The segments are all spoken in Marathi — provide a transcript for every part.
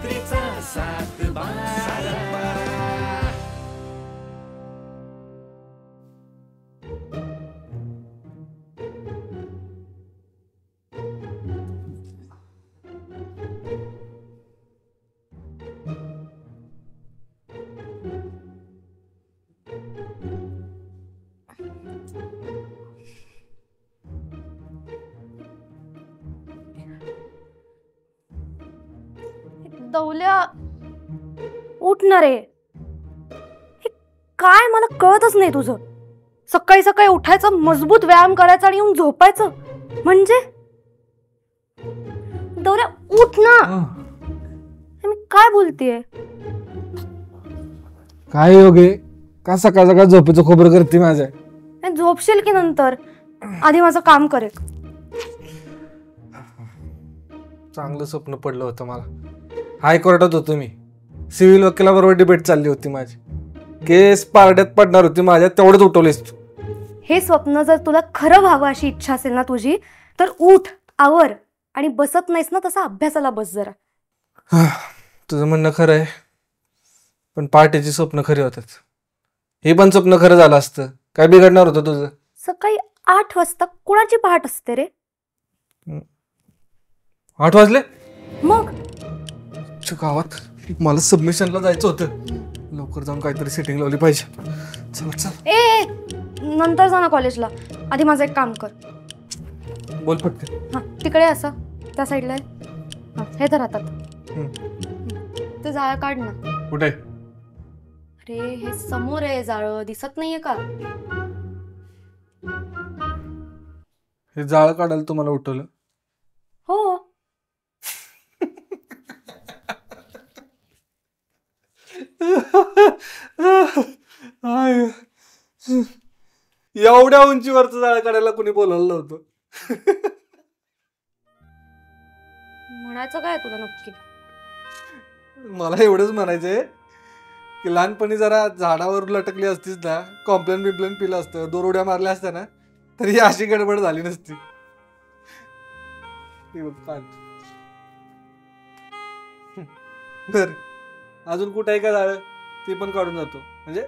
रात्रीचा 7-12. दौल्या उठणार रे. काय मला कळतच नाही तुझं. सकाळी सकाळी उठायचं, मजबूत व्यायाम करायचा आणि येऊन झोपायचं म्हणजे. दौल्या उठ ना. मी काय बोलतेय. काय योगे का सकाळ सकाळ झोपेचं खोबरं करते माझ्या. झोपशील की नंतर. आधी माझं काम करे. चांगलं स्वप्न पडलं होतं मला. हायकोर्टात होतो मी. सिव्हिल वकिलाबरोबर डिबेट चालली होती माझी. केस पारड्यात पडणार होती माझ्या, तेवढंच उठवलेस तू. हे स्वप्न जर तुला खरं व्हावं अशी इच्छा असेल ना तुझी, तर उठ, आवर आणि बसत नाहीस ना तसा अभ्यासाला बस जरा. तुझं म्हणणं खरं आहे, पण पहाटेची स्वप्न खरी होतात. हे पण स्वप्न खरं झालं असतं काय बिघडणार होतं तुझं. सकाळी 8 वाजता कुणाची पहाट असते रे. 8 वाजले मग गावात मला सबमिशनला जायचं होतं. लवकर जाऊन काहीतरी सेटिंग लावली पाहिजे. चल चल. ए नंतर जा ना कॉलेजला. आधी माझं एक काम कर. बोल पटकन. हा तिकडे असा त्या साईडला आहे. हा हे तर राहतात. ते जाळं काढ ना. कुठे. अरे हे समोर आहे जाळं, दिसत नाहीये का. हे जाळं काढायला तुम्हाला उठवलं. हो. एवढ्या उंचीवरचं जाळं काढायला कोणी बोलावलं नव्हतं. म्हणायचं काय तुला नक्की. मला एवढंच म्हणायचंय की लहानपणी जरा झाडावर लटकली असतीस ना, कॉम्प्लेन बिम्प्लेन पिलं असतं, 2 उड्या मारल्या असत्या ना, तरी अशी गडबड झाली नसती. बर अजून कुठे आहे का झालं ते पण काढून जातो, म्हणजे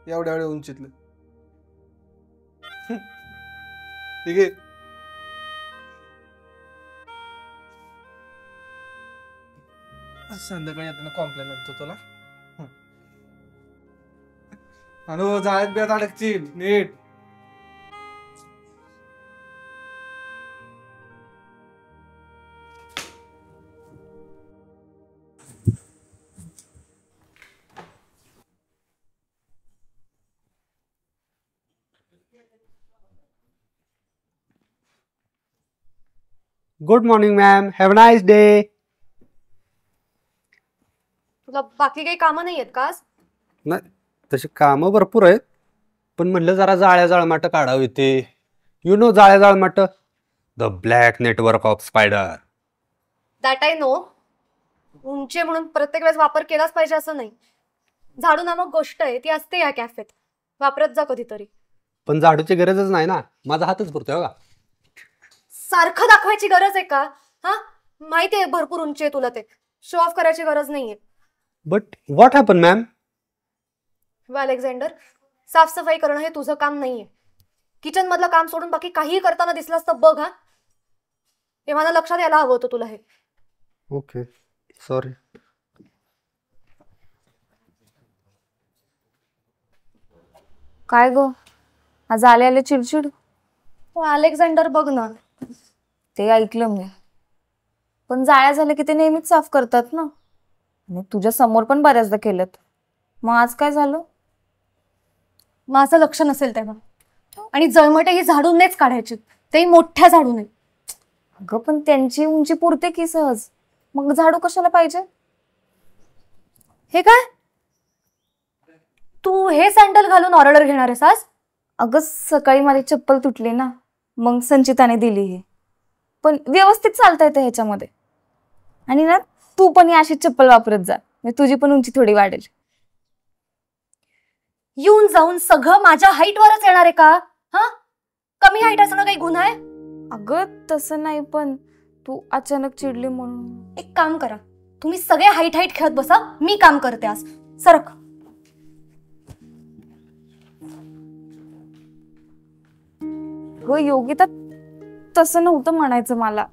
एवढ्या एवढ्या उंचीतलं. ठीक आहे. संध्याकाळी येताना कॉम्प्लेन आणतो तुला. आणि जाळ्यात बियात अडकतील नीट. Good morning ma'am, have a nice day. तुला बाकी काही कामं नाही आहेत का आज. नाही तशी कामं भरपूर आहेत, पण म्हणलं जरा जाळ्या जाळमाट काढावी. ते यु नो जाळ्या जाळमाट, the black network of spider. That I know. उंची म्हणून प्रत्येक वेळेस वापर केलाच पाहिजे असं नाही. झाडू नामक गोष्ट आहे, ती असते या कॅफेत. वापरत जा कधीतरी. पण झाडूची गरजच नाही ना, माझा हातच पुरतोय बघा. सारखं दाखवायची गरज आहे का. हा माहिती आहे भरपूर उंची आहे तुला, ते शो ऑफ करायची गरज नाहीये. But what happen ma'am. Alexander, साफसफाई करणं हे तुझं काम नाहीये. किचन मधलं काम सोडून बाकी काहीही करताना दिसलास तर बघ. हा हे मला लक्षात यायला हवं होतं तुला. हे ओके सॉरी. काय ग आज आले आले चिडचिड. अलेक्झांडर बघ ना. ते ऐकलं मी, पण जाळ्या झाल्या की ते नेहमीच साफ करतात ना, आणि तुझ्या समोर पण बऱ्याचदा केलं. मग आज काय झालं. माझं लक्ष नसेल तेव्हा. आणि जळमटे ही झाडूनेच काढायची, तेही मोठ्या झाडूने. अगं पण त्यांची उंची पुरते की सहज, मग झाडू कशाला पाहिजे. हे काय तू हे सँडल घालून ऑर्डर घेणार आहेस आज. अगं सकाळी माझी चप्पल तुटली ना, मग संचिताने दिली. हे पण व्यवस्थित चालता येतं ह्याच्यामध्ये. आणि ना तू पण अशी चप्पल वापरत जा, तुझी पण उंची थोडी वाढेल. येऊन जाऊन सगळं माझ्या हाईटवरच येणार आहे का. हा कमी हाईट असणं काही गुन्हा आहे. अगं तसं नाही, पण तू अचानक चिडली म्हणून. एक काम करा, तुम्ही सगळे हाईट हाईट खेळत बसा, मी काम करते आज. सरक. हो योगिता, तसं नव्हतं म्हणायचं मला.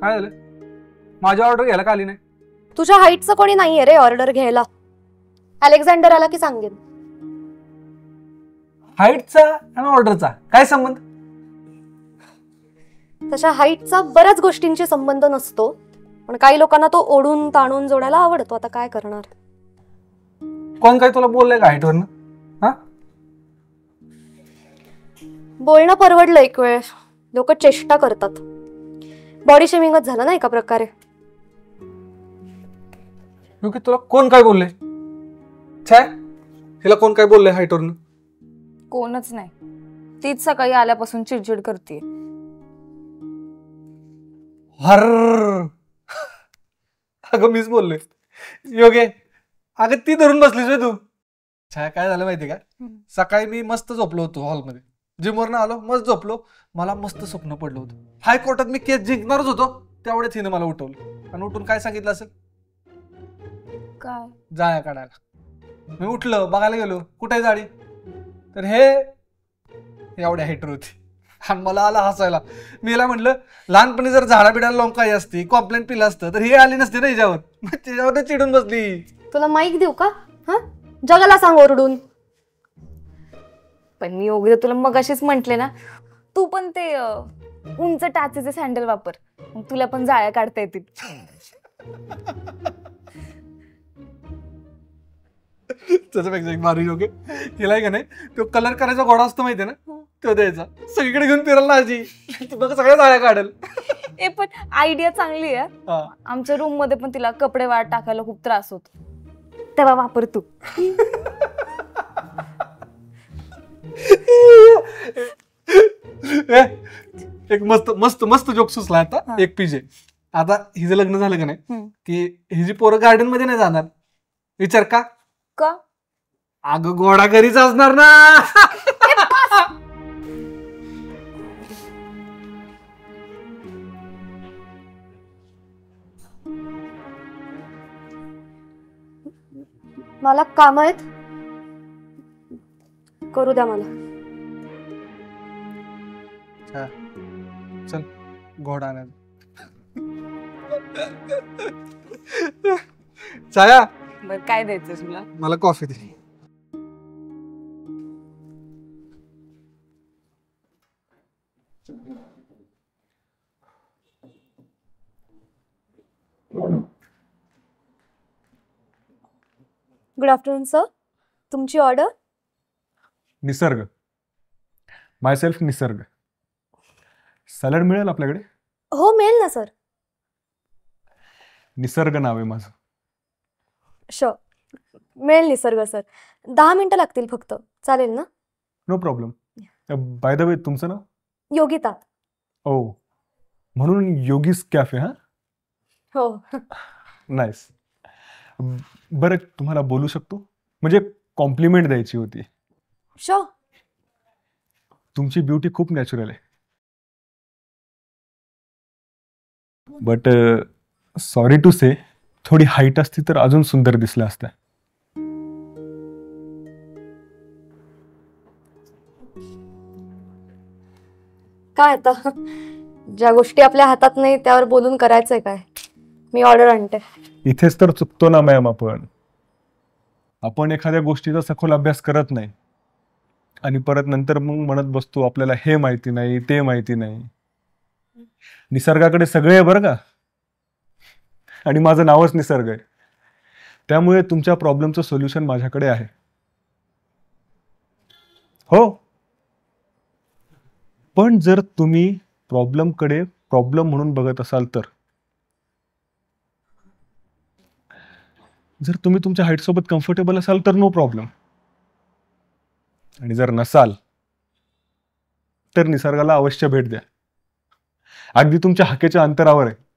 काय झालं? माझी ऑर्डर घ्यायला का आली नाही? तुझ्या हाईटचं कोणी नाहीये रे ऑर्डर घ्यायला. अलेक्झांडर आला की सांगेन. हाईटचा आणि ऑर्डरचा काय संबंध? तशा हाईटचा बऱ्याच गोष्टींशी संबंध नसतो, पण काही लोकांना तो ओढून ताणून जोडायला आवडतो. आता काय करणार? कोण काय तुला बोललंय का हाईटवरनं? हा, बोलणं परवडलं एक वेळ, लोक चेष्टा करतात. बॉडी शेमिंगच झालं ना एका प्रकारे. की तुला कोण काय बोलले? छाय, हिला कोण काय बोललंय हाईटवरनं? कोणच नाही. तीच सकाळी आल्यापासून चिडचिड करते. हर अगं मीच बोललोय. योगे, अगं ती धरून बसलीस वे तू. छाया, काय झालं माहिती का, सकाळी मी मस्त झोपलो होतो हॉलमध्ये. जिमवरनं आलो, मस्त झोपलो. मला मस्त स्वप्न पडलं होतं. हायकोर्टात मी केस जिंकणारच होतो, तेवढ्याच हिनं मला उठवलं आणि उठून काय सांगितलं असेल? काय? जाळ्या काढायला. मी उठलो, बघायला गेलो, कुठे जाळी? तर हे एवढ्या हाईटर होती आणि मला आला हसायला. मी हिला म्हटलं, लहानपणी जर झाडा बिडाला लावून काही असती, कॉम्प्लेन पिलं असतं तर हे आली नसते ना हिच्यावर. त्याच्यावर चिडून बसली. तुला माईक देऊ का? हा, जगाला सांग ओरडून. पण मी योगिता तुला मगाशीच म्हंटले ना, तू पण ते उंच टाचेचे सँडल वापर, मग तुला पण जाळ्या काढता येतील. त्याच्यापेक्षा एक मारू योगे, हिला का नाही तो कलर करायचा घोडा असतो माहितीये ना, तो द्यायचा. सगळीकडे घेऊन फिरायला आजी, बघ सगळ्या जाळ्या काढेल. ए पण आयडिया चांगली आहे. हा. आमच्या रूम मध्ये पण तिला कपडे वाळत टाकायला खूप त्रास होतो, तेव्हा वापर तू. एक मस्त मस्त मस्त जोक सुचला आता. एक पीजे, आता हिचं लग्न झालं का नाही की हिची पोरं गार्डन मध्ये नाही जाणार. विचार का? का? अगं घोडा घरीच असणार ना. मला काम आहेत, करू द्या मला. चल घोडा आणायला. छाया, बर काय द्यायचं तुला? मला कॉफी दे. गुड आफ्टरनून सर, तुमची ऑर्डर. निसर्ग, मायसेल्फ निसर्ग. सॅलड मिळेल आपल्याकडे? हो मिळेल ना सर. निसर्ग नाव आहे माझं. श मिळेल निसर्ग सर. 10 मिनिटं लागतील फक्त, चालेल ना? No problem. By the way, तुमचं नाव? योगिता. ओ, म्हणून योगीज कॅफे. हा, हो. नाईस. बरं, तुम्हाला बोलू शकतो? म्हणजे कॉम्प्लिमेंट द्यायची होती. शो. तुमची ब्युटी खूप नॅचरल आहे, बट सॉरी टू से, थोडी हाईट असती तर अजून सुंदर दिसलं असतं. काय आता, ज्या गोष्टी आपल्या हातात नाही त्यावर बोलून करायचंय काय? मी ऑर्डर आणते. इथेच तर चुकतो ना मॅम आपण एखाद्या गोष्टीचा सखोल अभ्यास करत नाही आणि परत नंतर मग म्हणत बसतो आपल्याला हे माहिती नाही, ते माहिती नाही. निसर्गाकडे सगळे आहे बरं का, आणि माझं नावच निसर्ग आहे. त्यामुळे तुमच्या प्रॉब्लेमचं सोल्युशन माझ्याकडे आहे. हो, पण जर तुम्ही प्रॉब्लेमकडे प्रॉब्लेम म्हणून बघत असाल तर, जर तुम्ही तुमच्या हाईट सोबत कम्फर्टेबल असाल तर नो प्रॉब्लेम, आणि जर नसाल तर निसर्गाला अवश्य भेट द्या. अगदी तुमच्या हाकेच्या अंतरावर आहे.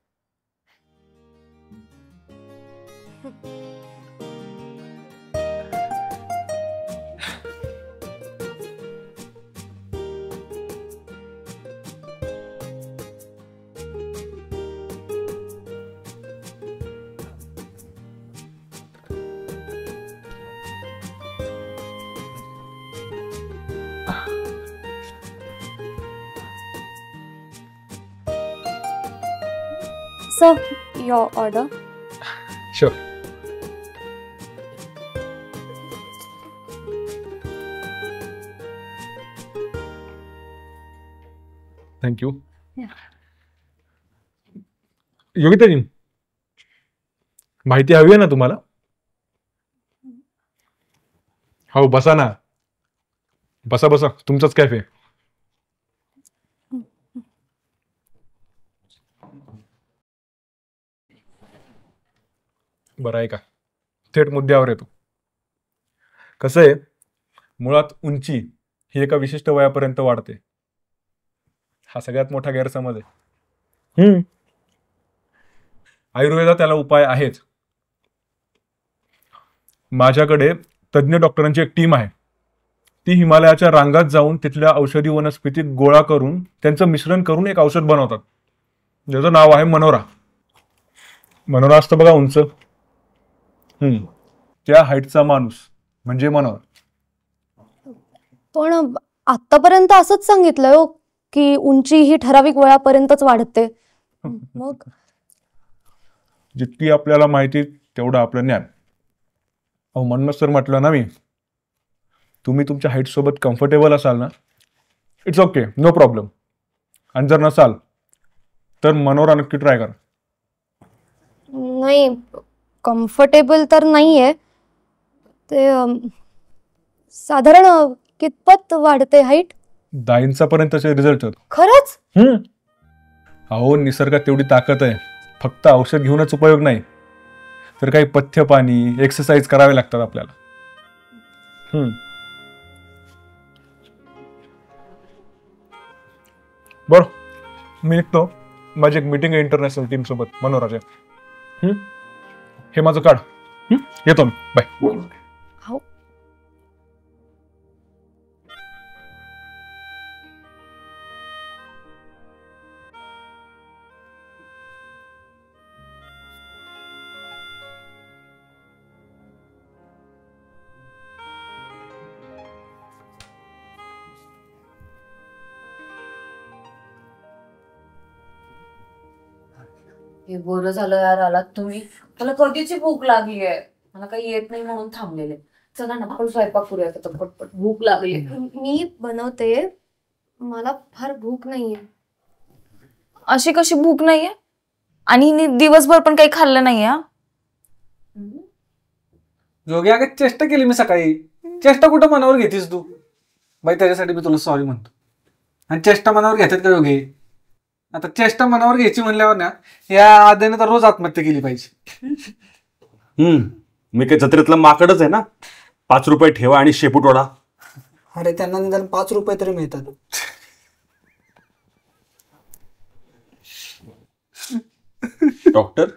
Sir, your order. Sure. Thank you. योगिताजी, माहिती हवी आहे ना तुम्हाला? हो, बसा ना. बसा बसा, तुमचाच कॅफे. बरं आहे का, थेट मुद्द्यावर येतो. कसं आहे, मुळात उंची ही एका विशिष्ट वयापर्यंत वाढते. हा सगळ्यात मोठा गैरसमज आहे. आयुर्वेदात त्याला उपाय आहेत. माझ्याकडे तज्ज्ञ डॉक्टरांची एक टीम आहे. ती हिमालयाच्या रांगात जाऊन तिथल्या औषधी वनस्पतीत गोळा करून त्यांचं मिश्रण करून एक औषध बनवतात, ज्याचं नाव आहे मनोरा. मनोरा असतं बघा उंच, त्या हाईटचा माणूस म्हणजे मनोरा. पण आतापर्यंत असंच सांगितलंय हो की उंची ही ठराविक वयापर्यंतच वाढते. मग जितकी आपल्याला माहिती तेवढं आपलं ज्ञान. अहो, म्हणूनच तर म्हटलं ना मी, तुम्ही तुमच्या हाईट सोबत कम्फर्टेबल असाल ना, इट्स ओके, नो प्रॉब्लेम. आणि जर नसाल तर मनोरा नक्की ट्राय करा. नाही, कम्फर्टेबल तर नाहीये ते. साधारण कितपत वाढते हाईट? 10 इंचापर्यंतचे रिझल्ट आहेत. खरंच? अहो, निसर्गात तेवढी ताकद आहे. फक्त औषध घेऊनच उपयोग नाही, तर काही पथ्य पाणी, एक्सरसाइज करावे लागतात आपल्याला. बरं, मी निघतो. माझी एक मीटिंग आहे इंटरनॅशनल टीम सोबत, मनोराच्या. हे माझं कार्ड. येतो मी. बाय. हो. हे बरं झालं यार आलात तुम्ही. मला कधीची भूक लागली आहे. मला काही येत नाही म्हणून थांबलेले. चला ना, आपण स्वयंपाक करूया आता, पटपट भूक लागली. मी बनवते, मला फार भूक नाहीये. अशी कशी भूक नाहीये? आणि हिने दिवसभर पण काही खाल्लं नाहीये. योगी, अगं चेष्टा केली मी सकाळी. चेष्टा कुठं मनावर घेतीस तू? बाई, त्याच्यासाठी मी तुला सॉरी म्हणतो. आणि चेष्टा मनावर घेतात का योगी? आता चेष्टा मनावर घ्यायची म्हणल्यावर ना, या आद्याने तर रोज आत्महत्या केली पाहिजे. मी काही जत्रेतलं माकडच आहे ना? 5 रुपये ठेवा आणि शेपूट ओढा. अरे, त्यांना निदान 5 रुपये तरी मिळतात. डॉक्टर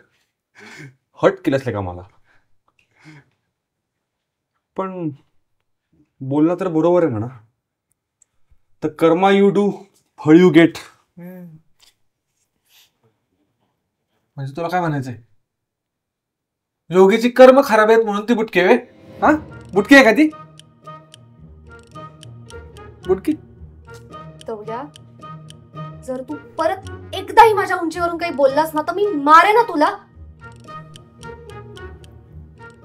हट केलं असले का मला? पण बोलणं तर बरोबर आहे म्हणा. तर कर्मा यू डू, फळ यू गेट. म्हणजे तुला काय म्हणायचंय? योगीची कर्म खराब आहेत म्हणून ती बुटकी आहे? हा, बुटकी आहे का ती? बुटकी? तवल्या, जर तू परत एकदाही माझ्या उंचीवरून काही बोललास ना, तर मी मारे ना तुला.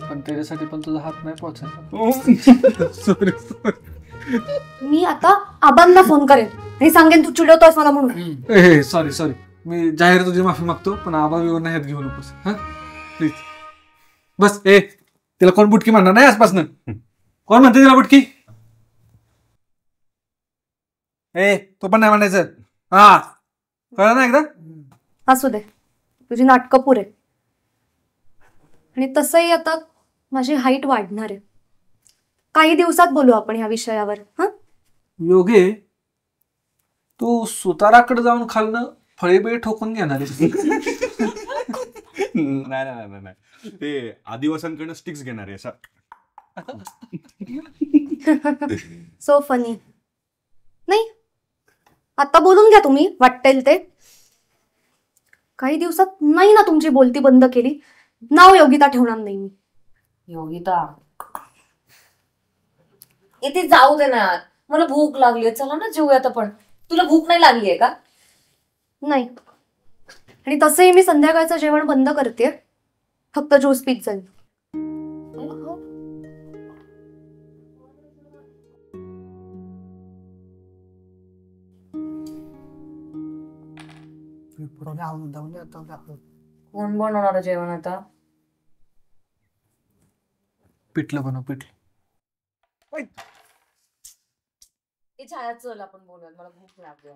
पण त्याच्यासाठी पण तुझा हात नाही पोहोचायचा. सॉरी. मी आता आबांना फोन करेन. हे सांगेन तू चिडवतोयस मला म्हणून. सॉरी. मी जाहीर तुझी माफी मागतो, पण आबा विवर ह्यात घेऊ नकोस. हा, प्लीज. बस. तिला कोण बुटकी म्हणणार नाही आजपासून. कोण म्हणते तिला बुटकी? ए तो पण नाही म्हणायचं. हा कळलं ना एकदा. असू दे, तुझी नाटकं पुरे. आणि तसंही आता माझी हाईट वाढणार आहे. काही दिवसात बोलू आपण ह्या विषयावर. हा योगे तू सुताराकडे जाऊन खालनं फळेबिळे ठोकून घेणार आहेस. नाही नाही नाही नाही, ते आदिवासांकडनं स्टिक्स घेणार आहे असा. So funny. नाही आता बोलून घ्या तुम्ही वाटेल ते. काही दिवसात नाही ना तुमची बोलती बंद केली, नाव योगिता ठेवणार नाही मी. योगिता इथे जाऊ दे ना यार, मला भूक लागली. चला ना जेऊयात आपण. तुला भूक नाही लागली आहे का? नाही. आणि तसंही मी संध्याकाळचं जेवण बंद करते, फक्त ज्यूस पीत जाईल. कोण बनवणार आहे जेवण आता? पिठलं बनव पिठलं. ती छाया चल आपण बोलूयात, मला भूक लागली.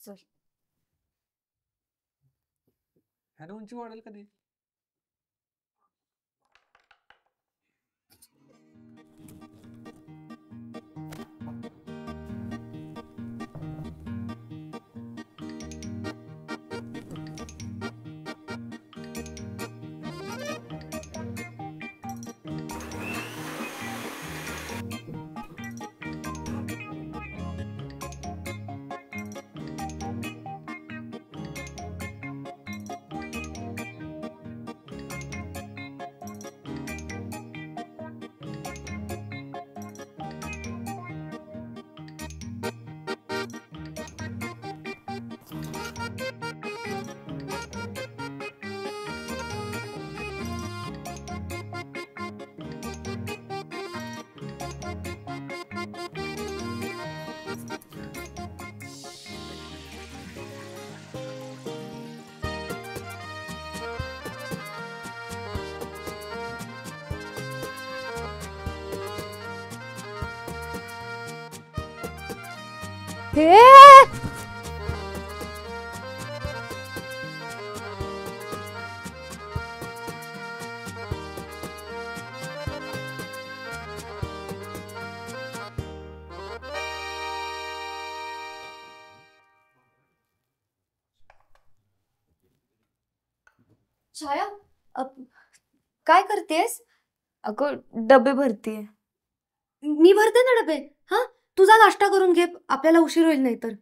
चल. ह्याने उंची वाढेल कधी? हे छाया, काय करतेस? अगं डबे भरतीये. मी भरते ना डबे. हा तुझा नाश्ता करून घे, आपल्याला उशीर होईल नाही तर.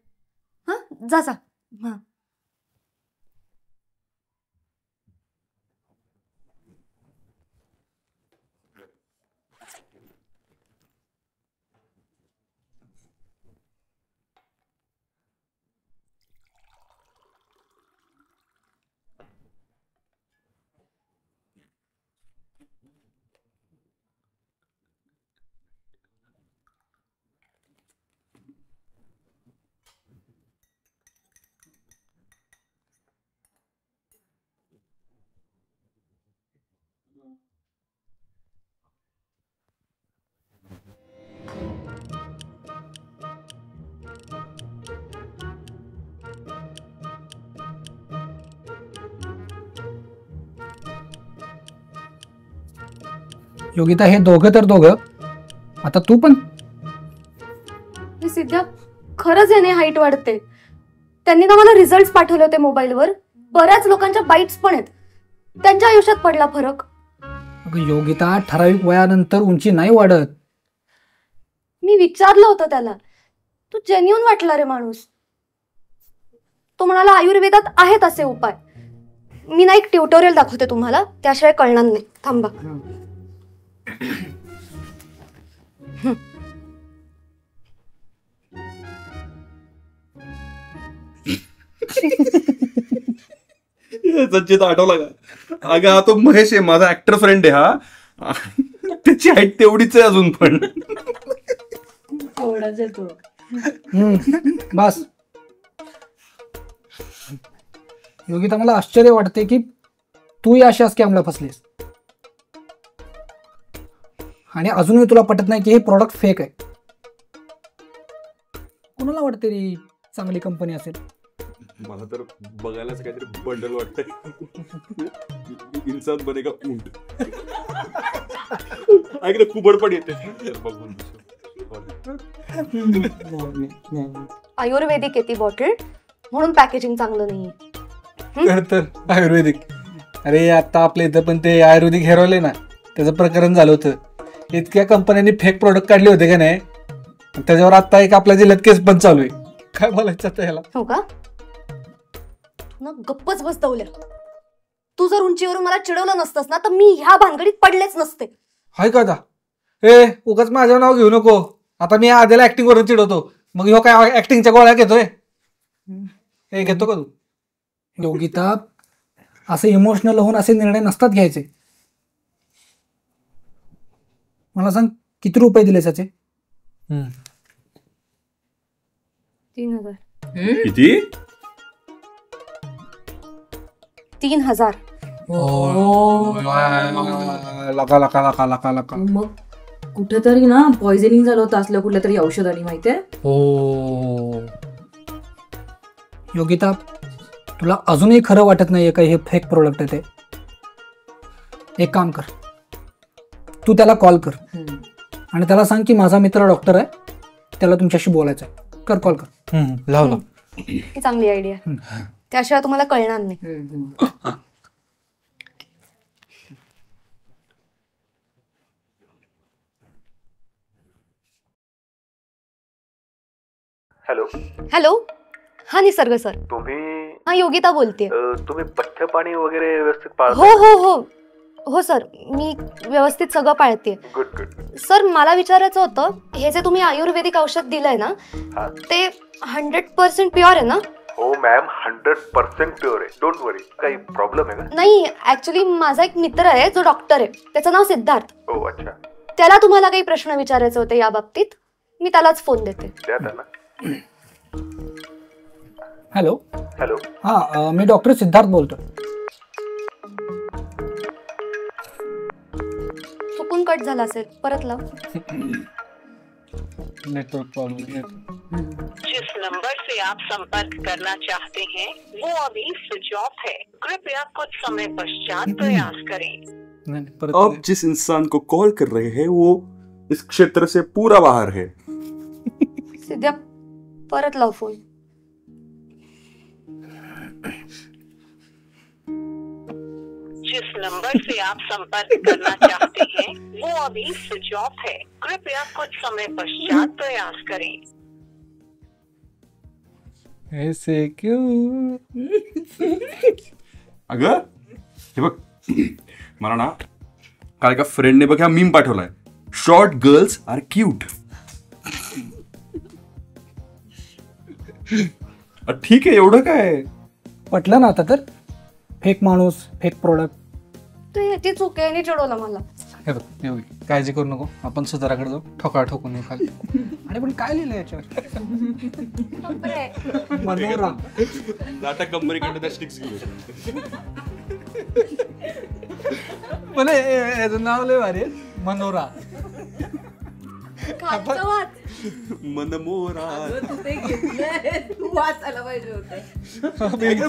हा जा जा. हा योगिता हे दोघं तर दोघं, आता तू पण. हे सिद्ध्या, खरंच याने हाईट वाढते. त्यांनी ना मला रिझल्ट पाठवले होते मोबाईलवर. बऱ्याच लोकांच्या बाईट्स पण आहेत. त्यांच्या आयुष्यात पडला फरक. अगं योगिता, ठराविक वयानंतर उंची नाही वाढत. मी विचारलं होतं त्याला, तू जेन्युइन वाटला रे माणूस. तो म्हणाला आयुर्वेदात आहेत असे उपाय. मी ना एक ट्युटोरियल दाखवते तुम्हाला, त्याशिवाय कळणार नाही. थांबा. संचित आठवला का? अगं हा तो महेश आहे, माझा ऍक्टर फ्रेंड आहे हा. त्याची हाईट तेवढीच आहे अजून पण. थोडाच येतो. बस योगिता, मला आश्चर्य वाटते की तू या अशा स्कॅमला फसलीस आणि अजूनही तुला पटत नाही की हे प्रॉडक्ट फेक आहे. कोणाला मला वाटते रे चांगली कंपनी असेल. मला तर बघायलाच काहीतरी बंडल वाटतंय. इन्सान बनेगा ऊंट. ऐक ना कुबड पण येते बघून. आयुर्वेदिक आहे ती बॉटल म्हणून पॅकेजिंग चांगलं नाहीये. तर आयुर्वेदिक. अरे आता आपल्या इथं पण ते आयुर्वेदिक हेअर ऑइल आहे ना, त्याचं प्रकरण झालं होतं. इतक्या कंपन्यांनी फेक प्रोडक्ट काढले होते का नाही, त्याच्यावर आता एक आपल्या जिल्ह्यात केस पण चालू आहे. काय बोलायचं आता याला. हो का? तू ना गप्पच बसवल्या. तू जर उंचीवरून मला चिडवलं नसतंस ना तर मी ह्या भानगडीत पडलेच नसते. हाय का आता? उगाच माझं नाव घेऊ नको. आता मी आधीला ऍक्टिंग करून चिडवतो, मग ह्यो काय ऍक्टिंगच्या गोळ्या घेतोय? घेतो का तू? योगिता, असे इमोशनल होऊन असे निर्णय नसतात घ्यायचे. मला सांग किती रुपये दिले त्याचे? 3000. किती? 3000. लका लका लका लका लका. मग कुठेतरी ना पॉइझनिंग झालं होतं असल्या कुठल्या तरी औषधाने, माहितीये? हो. योगिता, तुला अजूनही खरं वाटत नाहीये का हे फेक प्रोडक्ट आहे ते? एक काम कर, तू त्याला कॉल कर आणि त्याला सांग की माझा मित्र डॉक्टर आहे, त्याला तुमच्याशी बोलायचं आहे. कर, कॉल कर. लावला. ही चांगली आयडिया. त्याशिवाय तुम्हाला कळणार नाही. Hello hello. हा निसर्ग सर. तुम्ही हा योगिता बोलते. तुम्ही पथ्य पाणी वगैरे व्यवस्थित पाळता? हो हो हो हो सर, मी व्यवस्थित सगळं पाळते. Good good. सर मला विचारायचं होतं, हे जे तुम्ही आयुर्वेदिक औषध दिलंय ना ते 100% प्युअर आहे ना? हो मॅम, 100% प्युअर आहे. डोंट वरी. काही प्रॉब्लेम आहे का? नाही, ऍक्च्युली माझा एक मित्र आहे जो डॉक्टर आहे, त्याचं नाव सिद्धार्थ. हो अच्छा. त्याला तुम्हाला काही प्रश्न विचारायचे होते या बाबतीत, मी त्यालाच फोन देते. द्या त्यांना. हॅलो. हॅलो. हा, मी डॉक्टर सिद्धार्थ बोलतो. चुकून कट झाला असेल, परत लाव. Network problem. जिस नंबर से आप संपर्क करना चाहते हैं वो अभी स्विच ऑफ है. कृपया कुछ समय पश्चात प्रयास करें. अब जिस इंसान को कॉल कर रहे हैं वो इस क्षेत्र से पूरा बाहर है. सिद्ध्या, परत लाव फोन. जिस नंबर से आप संपर्क करना चाहते हैं वो अभी स्विच ऑफ है. कृपया कुछ समय पश्चात प्रयास करें. ऐसे क्यों? अगं हे बघ, मला ना काल एका फ्रेंडने बघ हा मीम पाठवलाय. Short girls are cute. ठीक आहे, एवढं काय. पटलं ना आता तर? फेक माणूस, फेक प्रोडक्ट. तर ह्याची चूक आहे आणि चिडवलं मला. हे बघ, काळजी करू नको, आपण सुधाराकडे जाऊ, ठोका ठोकून येऊ खाली. अरे पण काय लिहिलं याच्यावर? मनोरा. टाटा कंपनीकडे त्या स्टिक्स घेऊ. पण याचं नाव लय भारी आहे, मनोरा. मनमोरा. वाचायला पाहिजे होतं.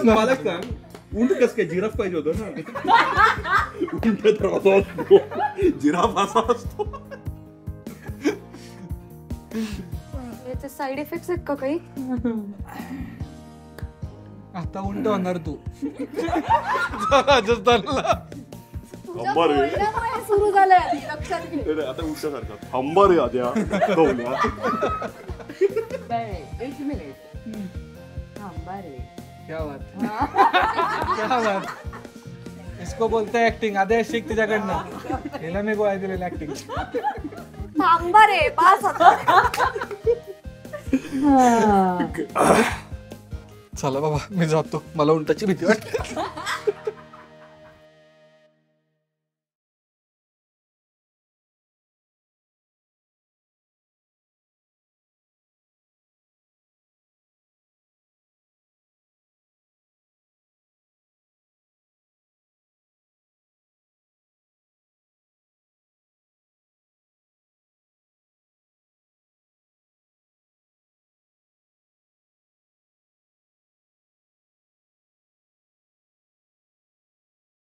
मला सांग, उंट कस काय? जिराफ पाहिजे होतं ना. उंट तर असा असतो, जिराफ असा असतो. याचे साईड इफेक्ट्स आहेत का काही? आता उलट होणार तू. सुरू झालंय, लक्षात घे. आता उंटासारखा थांबा रे आद्या. एक मिनिट. थांबा रे. क्या बात. क्या बात. इसको बोलते ऍक्टिंग. आधी शिक तिच्याकडनं. हिला मी गोळ्या दिलेली ऍक्टिंग. थांबा रे, पास आता. चला बाबा, मी जातो, मला उंटाची भीती वाटते.